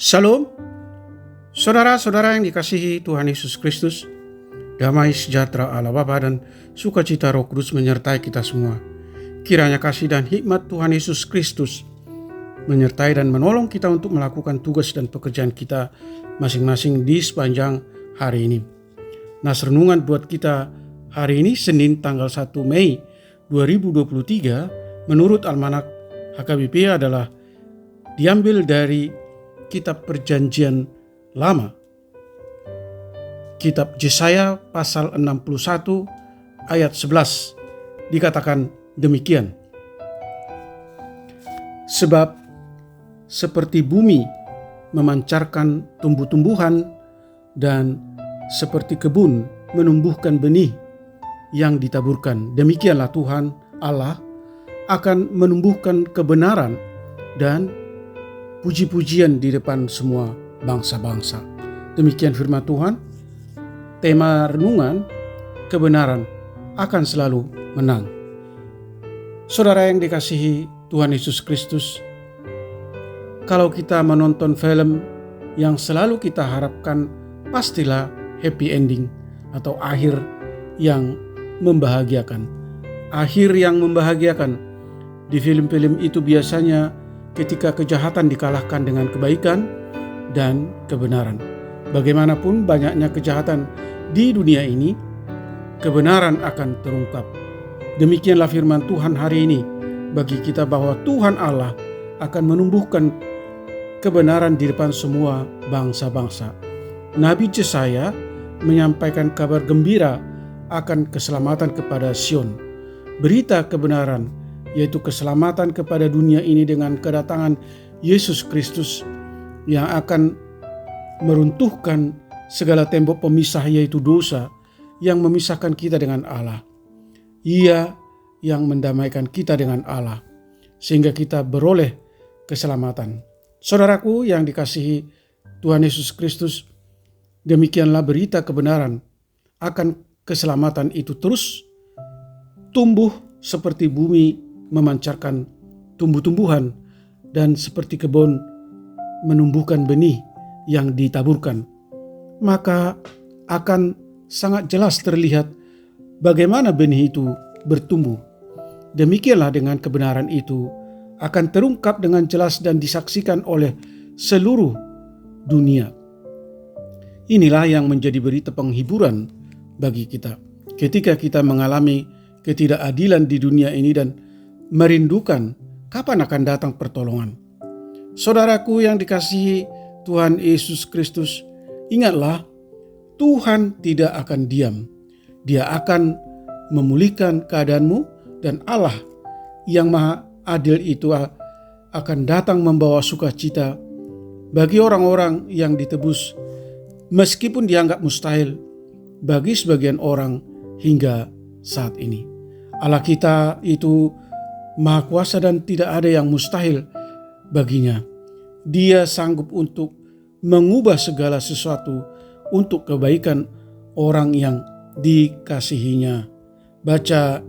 Shalom, saudara-saudara yang dikasihi Tuhan Yesus Kristus. Damai sejahtera Allah Bapa dan sukacita Roh Kudus menyertai kita semua. Kiranya kasih dan hikmat Tuhan Yesus Kristus menyertai dan menolong kita untuk melakukan tugas dan pekerjaan kita masing-masing di sepanjang hari ini. Nas renungan buat kita hari ini Senin tanggal 1 Mei 2023 menurut Almanak HKBP adalah diambil dari Kitab Perjanjian Lama. Kitab Yesaya pasal 61 ayat 11 dikatakan demikian. Sebab seperti bumi memancarkan tumbuh-tumbuhan dan seperti kebun menumbuhkan benih yang ditaburkan, demikianlah Tuhan Allah akan menumbuhkan kebenaran dan puji-pujian di depan semua bangsa-bangsa. Demikian firman Tuhan. Tema renungan, kebenaran akan selalu menang. Saudara yang dikasihi Tuhan Yesus Kristus, kalau kita menonton film yang selalu kita harapkan pastilah happy ending atau akhir yang membahagiakan. Akhir yang membahagiakan di film-film itu biasanya ketika kejahatan dikalahkan dengan kebaikan dan kebenaran. Bagaimanapun banyaknya kejahatan di dunia ini, kebenaran akan terungkap. Demikianlah firman Tuhan hari ini bagi kita bahwa Tuhan Allah akan menumbuhkan kebenaran di depan semua bangsa-bangsa. Nabi Yesaya menyampaikan kabar gembira akan keselamatan kepada Sion. Berita kebenaran yaitu keselamatan kepada dunia ini dengan kedatangan Yesus Kristus yang akan meruntuhkan segala tembok pemisah yaitu dosa yang memisahkan kita dengan Allah. Ia yang mendamaikan kita dengan Allah sehingga kita beroleh keselamatan. Saudaraku yang dikasihi Tuhan Yesus Kristus, demikianlah berita kebenaran akan keselamatan itu terus tumbuh seperti bumi memancarkan tumbuh-tumbuhan dan seperti kebun menumbuhkan benih yang ditaburkan. Maka akan sangat jelas terlihat bagaimana benih itu bertumbuh. Demikianlah dengan kebenaran itu akan terungkap dengan jelas dan disaksikan oleh seluruh dunia. Inilah yang menjadi berita penghiburan bagi kita ketika kita mengalami ketidakadilan di dunia ini dan merindukan kapan akan datang pertolongan. Saudaraku yang dikasihi Tuhan Yesus Kristus, ingatlah Tuhan tidak akan diam. Dia akan memulihkan keadaanmu dan Allah yang maha adil itu akan datang membawa sukacita bagi orang-orang yang ditebus meskipun dianggap mustahil bagi sebagian orang hingga saat ini. Allah kita itu maha kuasa dan tidak ada yang mustahil baginya. Dia sanggup untuk mengubah segala sesuatu untuk kebaikan orang yang dikasihinya. Baca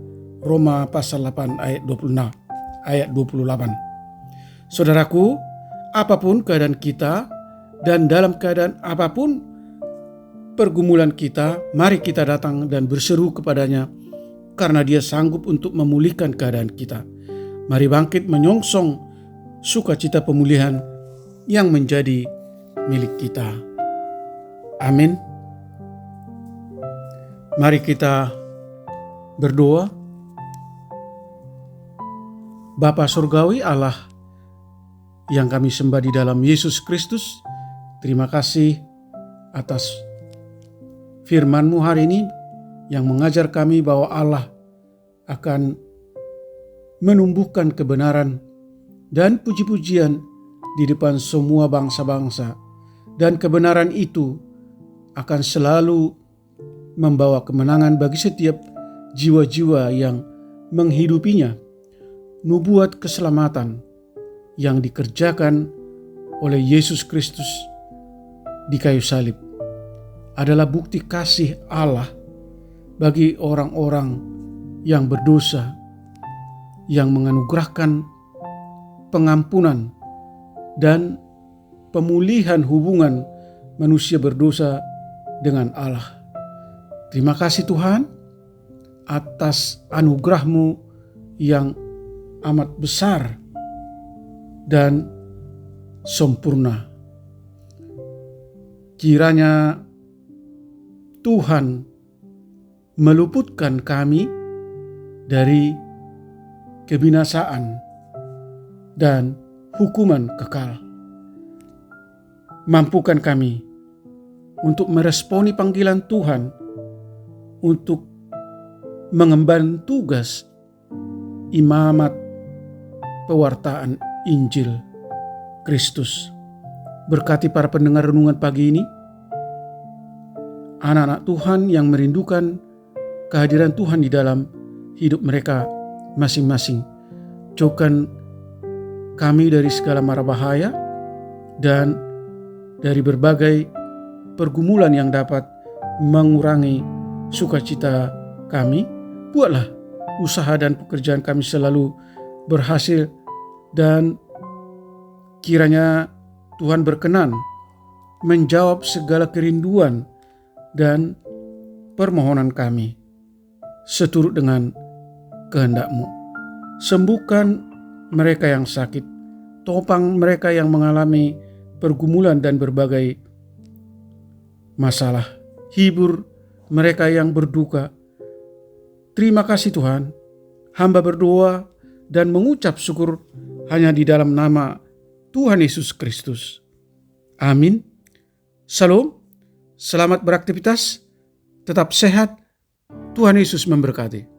Roma pasal 8 ayat 28. Saudaraku, apapun keadaan kita dan dalam keadaan apapun pergumulan kita, mari kita datang dan berseru kepadanya karena dia sanggup untuk memulihkan keadaan kita. Mari bangkit menyongsong sukacita pemulihan yang menjadi milik kita. Amin. Mari kita berdoa. Bapa Surgawi Allah yang kami sembah di dalam Yesus Kristus, terima kasih atas firman-Mu hari ini yang mengajar kami bahwa Allah akan menumbuhkan kebenaran dan puji-pujian di depan semua bangsa-bangsa, dan kebenaran itu akan selalu membawa kemenangan bagi setiap jiwa-jiwa yang menghidupinya. Nubuat keselamatan yang dikerjakan oleh Yesus Kristus di kayu salib adalah bukti kasih Allah bagi orang-orang yang berdosa, yang menganugerahkan pengampunan dan pemulihan hubungan manusia berdosa dengan Allah. Terima kasih Tuhan atas anugerah-Mu yang amat besar dan sempurna. Kiranya Tuhan meluputkan kami dari kebinasaan dan hukuman kekal. Mampukan kami untuk meresponi panggilan Tuhan untuk mengemban tugas imamat pewartaan Injil Kristus. Berkati para pendengar renungan pagi ini, anak-anak Tuhan yang merindukan kehadiran Tuhan di dalam hidup mereka masing-masing. Jauhkan kami dari segala mara bahaya dan dari berbagai pergumulan yang dapat mengurangi sukacita kami. Buatlah usaha dan pekerjaan kami selalu berhasil, dan kiranya Tuhan berkenan menjawab segala kerinduan dan permohonan kami seturut dengan kehendak-Mu. Sembuhkan mereka yang sakit, topang mereka yang mengalami pergumulan dan berbagai masalah, hibur mereka yang berduka. Terima kasih Tuhan, hamba berdoa dan mengucap syukur hanya di dalam nama Tuhan Yesus Kristus. Amin. Salam, selamat beraktivitas, tetap sehat, Tuhan Yesus memberkati.